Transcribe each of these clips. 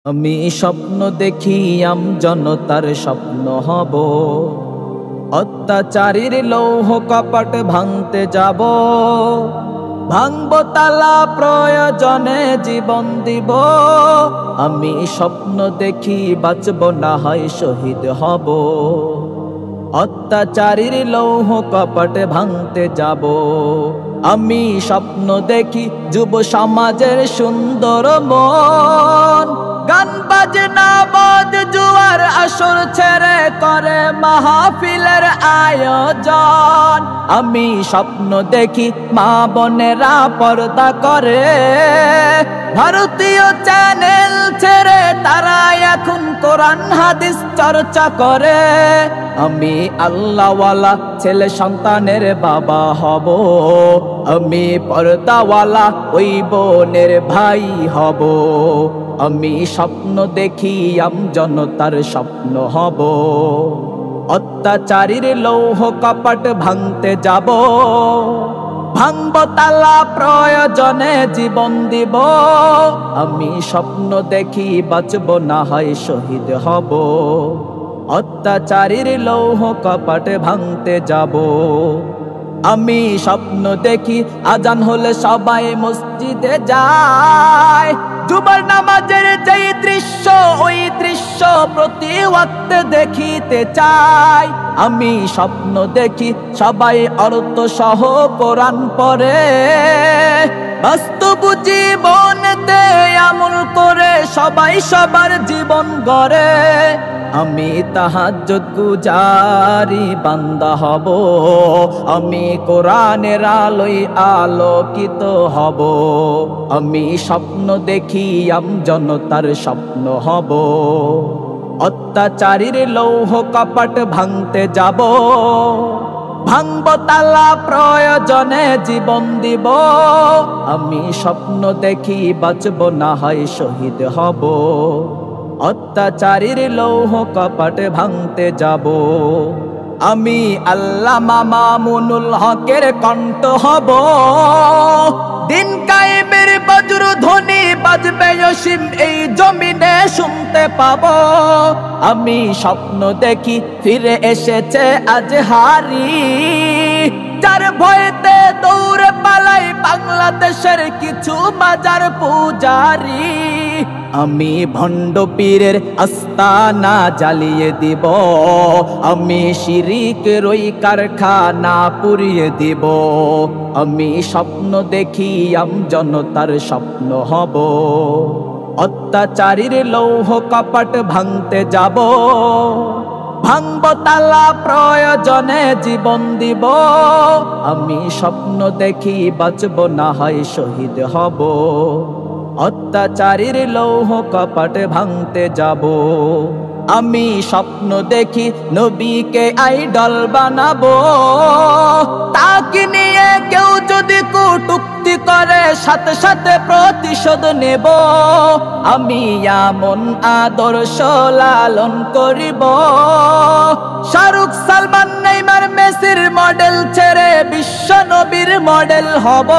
আমি স্বপ্ন দেখি জনতার স্বপ্ন হব, অত্যাচারীর লৌহ কপাট ভাঙতে যাব, ভাঙব তালা প্রয়োজনে জীবন দিব। আমি স্বপ্ন দেখি বাঁচব না হয় শহীদ হব, অত্যাচারীর লৌহ কপাট ভাঙতে যাব। আমি স্বপ্ন দেখি যুব সমাজের সুন্দর মন, গান বাজনা মদ জুয়ার আসর ছেড়ে করে মাহফিলের আয়োজন। আমি স্বপ্ন দেখি মা বোনেরা পর্দা করে, ভারতীয় চ্যানেল ছেড়ে তারা এখন কোরআন হাদিস চর্চা করে। আমি আল্লাহওয়ালা ছেলে সন্তানের বাবা হব, আমি পর্দাওয়ালা ওই বোনের ভাই হব। আমি স্বপ্ন দেখি জনতার স্বপ্ন হব, অত্যাচারীর লৌহ কপাট ভাঙতে যাব, ভাঙব তালা প্রয়োজনে জীবন দিব। আমি স্বপ্ন দেখি বাঁচব না হয় শহীদ হব, অত্যাচারীর লৌহ কপাট ভাঙতে যাব। আমি স্বপ্ন দেখি আজান হলে সবাই মসজিদে যায়, জুমার নামাজের যেই দৃশ্য ওই দৃশ্য প্রতি ওয়াক্তে দেখিতে চাই। আমি স্বপ্ন দেখি সবাই অর্থ সহ কোরআন পড়ে, বাস্তব জীবনেতে আমল করে সবাই সবার জীবন গড়ে। আমি তাহাজ্জুদ গুজারি বান্দা হব, আমি কোরআনের আলোয় আলোকিত হব। আমি স্বপ্ন দেখি জনতার স্বপ্ন হব, অত্যাচারীর লৌহ কপাট ভাঙতে যাব, ভাঙব তালা প্রয়োজনে জীবন দিব। আমি স্বপ্ন দেখি বাঁচব না হয় শহীদ হব, অত্যাচারীর লৌহ কপাট ভাঙতে যাব। আমি আল্লামা মামুনুল হকের কণ্ঠ হব, দিন কায়েমের বজ্র ধ্বনি বাজবে অসীম এই জমিনে শুনতে পাব। আমি স্বপ্ন দেখি ফিরে এসেছে আজ হারি, যার ভয়েতে দৌড়ে পালাই বাংলাদেশের কিছু মাজার পূজারি। আমি ভণ্ড পীরের আস্তানা জ্বালিয়ে দিব, আমি শিরিকের ওই কারখানা পুড়িয়ে দিব। আমি স্বপ্ন দেখি জনতার স্বপ্ন হব, অত্যাচারীর লৌহ কপাট ভাঙতে যাব, ভাঙব তালা প্রয়োজনে জীবন দিব। আমি স্বপ্ন দেখি বাঁচব না হয় শহীদ হব, অত্যাচারীর লৌহ কপাট ভাঙতে যাব। আমি স্বপ্ন দেখি নবীকে আইডল বানাবো, তাকে নিয়ে কেউ যদি কটূক্তি করে সাথে সাথে প্রতিশোধ নেব। আমি এমন আদর্শ লালন করিব, শাহরুখ সালমান নেইমার মেসির মডেল ছেড়ে বিশ্ব নবীর মডেল হব।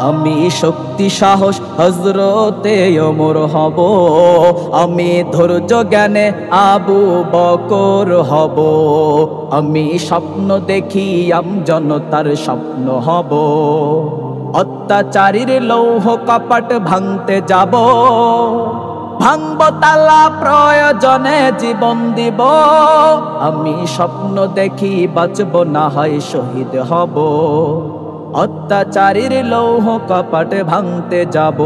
আমি শক্তি সাহস হযরতে ওমর হব, আমি ধৈর্য জ্ঞানে আবু বকর হব। আমি স্বপ্ন দেখি জনতার স্বপ্ন হব, অত্যাচারীর লৌহ কপাট ভাঙতে যাব, ভাঙব তালা প্রয়োজনে জীবন দিব। আমি স্বপ্ন দেখি বাঁচব না হয় শহীদ হব, অত্যাচারীর লৌহ কপাট ভাঙতে যাব।